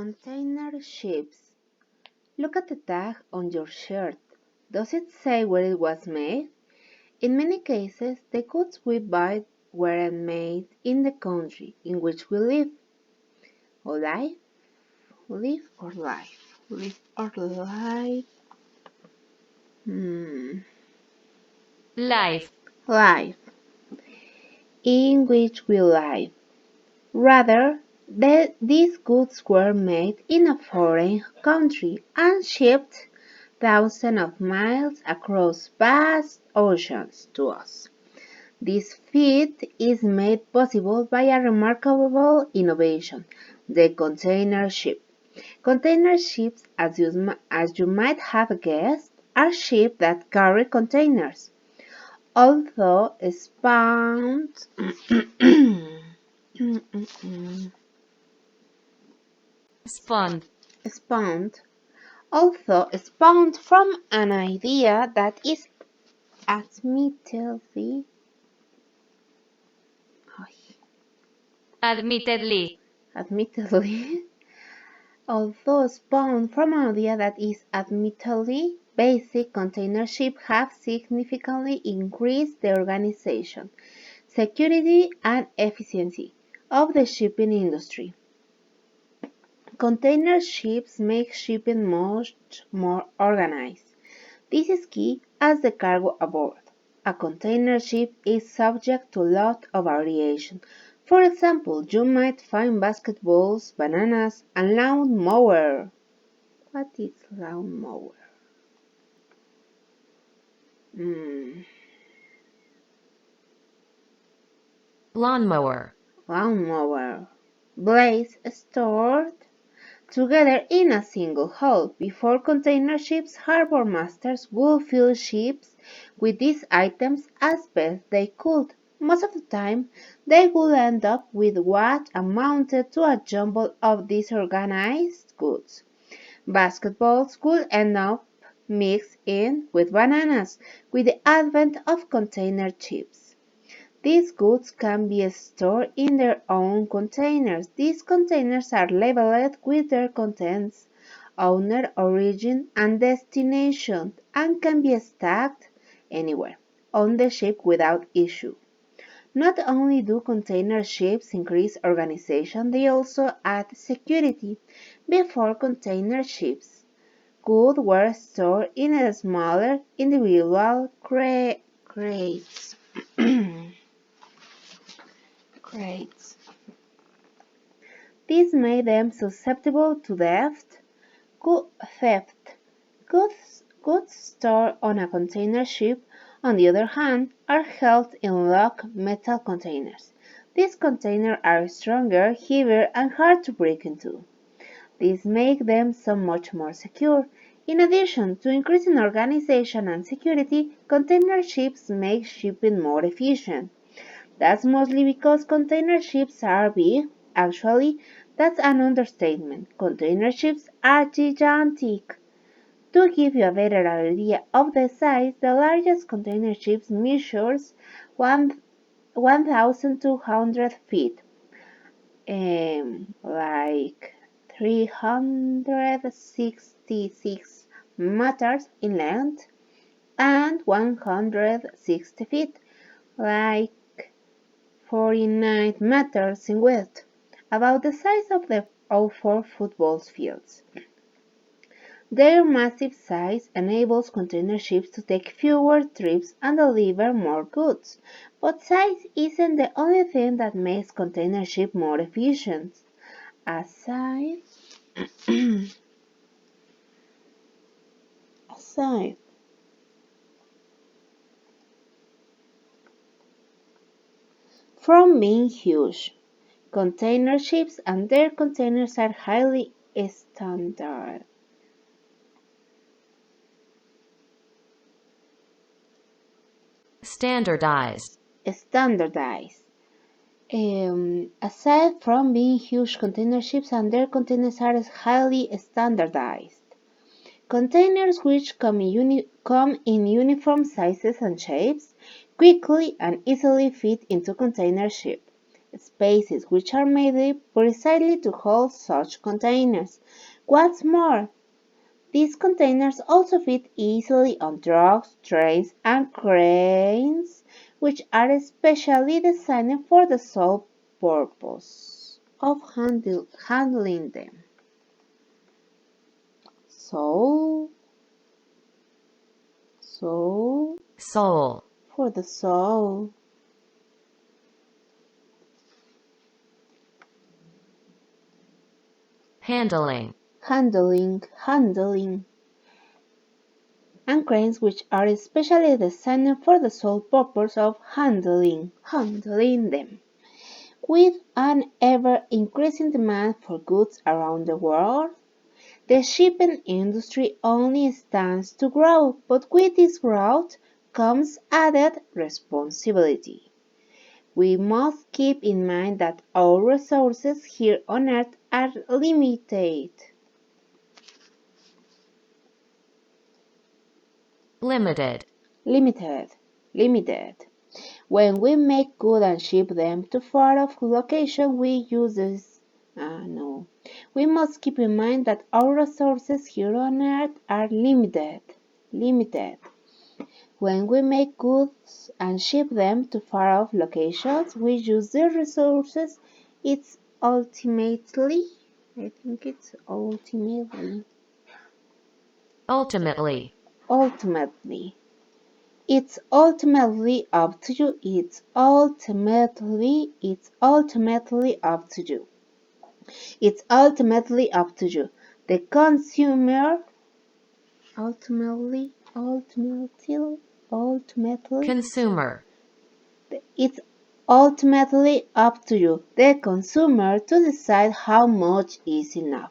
Container ships. Look at the tag on your shirt. Does it say where it was made? In many cases, the goods we buy weren't made in the country in which we live. Or live? Live or life? Live or life? Life. Life. In which we live. Rather, these goods were made in a foreign country and shipped thousands of miles across vast oceans to us. This feat is made possible by a remarkable innovation, the container ship. Container ships, as you might have guessed, are ships that carry containers. Although spawned Spawned. spawned spawned from an idea that is admittedly Admittedly. admittedly although spawned from an idea that is admittedly basic, container ships have significantly increased the organization, security and efficiency of the shipping industry. Container ships make shipping much more organized. This is key as the cargo aboard a container ship is subject to a lot of variation. For example, you might find basketballs, bananas, and lawn mower. What is lawn mower? Lawnmower. Lawnmower. Blades stored together in a single hold. Before container ships, harbor masters would fill ships with these items as best they could. Most of the time, they would end up with what amounted to a jumble of disorganized goods. Basketballs could end up mixed in with bananas with the advent of container ships. These goods can be stored in their own containers. These containers are labeled with their contents, owner, origin, and destination, and can be stacked anywhere on the ship without issue. Not only do container ships increase organization, they also add security. Before container ships, goods were stored in smaller individual crates. Crates. This made them susceptible to theft. Goods stored on a container ship, on the other hand, are held in locked metal containers. These containers are stronger, heavier, and hard to break into. This makes them so much more secure. In addition to increasing organization and security, container ships make shipping more efficient. That's mostly because container ships are big. Actually, that's an understatement. Container ships are gigantic. To give you a better idea of the size, the largest container ship measures 1,200 feet, like 366 meters in length, and 160 feet, like 49 meters in width, about the size of 4 football fields. Their massive size enables container ships to take fewer trips and deliver more goods. But size isn't the only thing that makes container ships more efficient. Aside from being huge, container ships and their containers are highly Standardized. standardized. Aside from being huge, container ships and their containers are highly standardized. Containers which come in uniform sizes and shapes quickly and easily fit into container ship. spaces which are made precisely to hold such containers. What's more, these containers also fit easily on trucks, trains, and cranes, which are especially designed for the sole purpose of handling them. So, Soul. for the soul. Handling. Handling, and cranes which are especially designed for the sole purpose of handling them. With an ever-increasing demand for goods around the world, the shipping industry only stands to grow, but with this growth comes added responsibility. We must keep in mind that our resources here on Earth are limited. Limited. Limited. When we make goods and ship them to far-off locations, we use this. No. We must keep in mind that our resources here on Earth are limited. When we make goods and ship them to far-off locations, we use the resources. It's ultimately, I think it's ultimately. It's ultimately up to you. It's ultimately up to you. It's ultimately up to you. The consumer ultimately Consumer. it's ultimately up to you, the consumer, to decide how much is enough.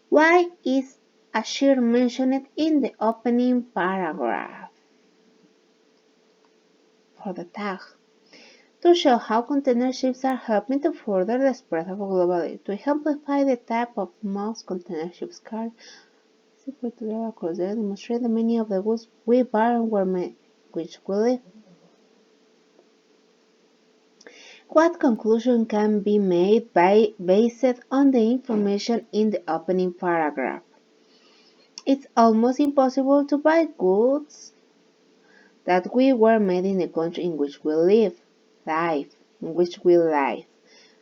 Why is Ashir mentioned in the opening paragraph? For the tag. To show how container ships are helping to further the spread of globalism, to exemplify the type of most container ships carry across the demonstrate that many of the goods we buy and were made, which we live. What conclusion can be made based on the information in the opening paragraph? It's almost impossible to buy goods that we were made in the country in which we live.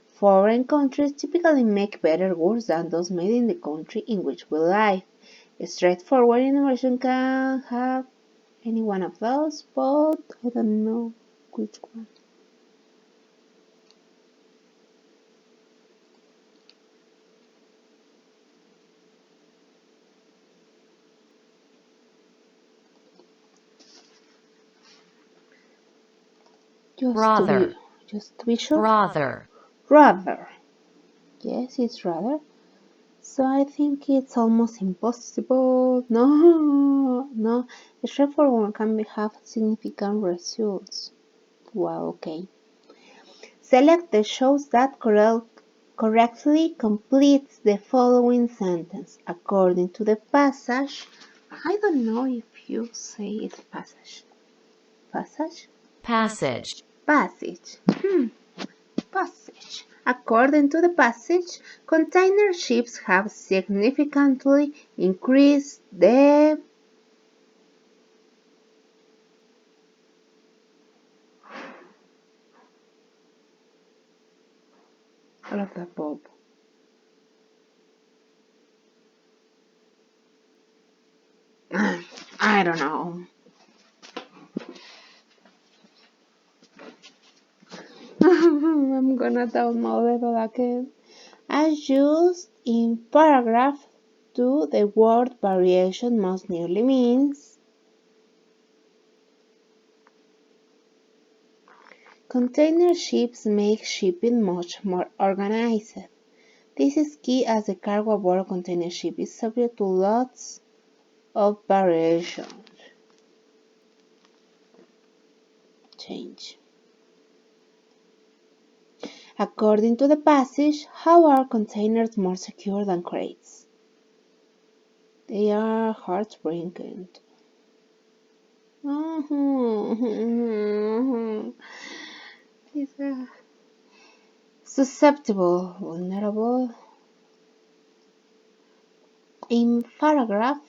Foreign countries typically make better goods than those made in the country in which we live. A straightforward innovation can have any one of those, but I don't know which one. Rather. Just to be sure. Rather. Yes, it's rather. So I think it's almost impossible. No. A straightforward can have significant results. Well, okay. Select the shows that correctly completes the following sentence according to the passage. I don't know if you say it's passage. Passage. Passage. According to the passage, container ships have significantly increased the all of the above. I don't know. I'm gonna download it again. As used in paragraph 2, the word variation most nearly means container ships make shipping much more organized. This is key as the cargo aboard a container ship is subject to lots of variations. Change. According to the passage, how are containers more secure than crates? They are heartbreaking. Susceptible, vulnerable. In paragraph,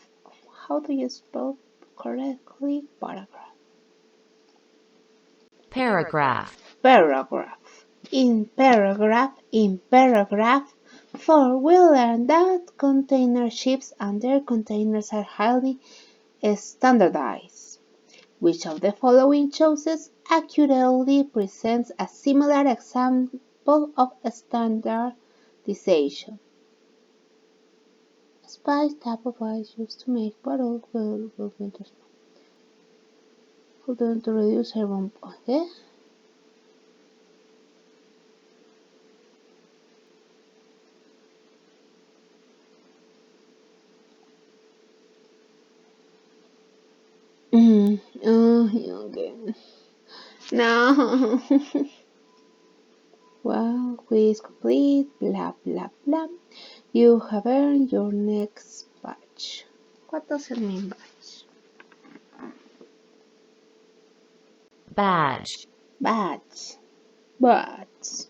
how do you spell correctly paragraph? Paragraph. Paragraph. In paragraph 4, we learn that container ships and their containers are highly standardized. Which of the following choices accurately presents a similar example of standardization? Spice type of ice used to make bottles with winters. Hold on to reduce carbon. Okay. Okay. No. Well, quiz complete. Blah blah blah. You have earned your next badge. What does it mean, badge? Badge. Badge. Badge.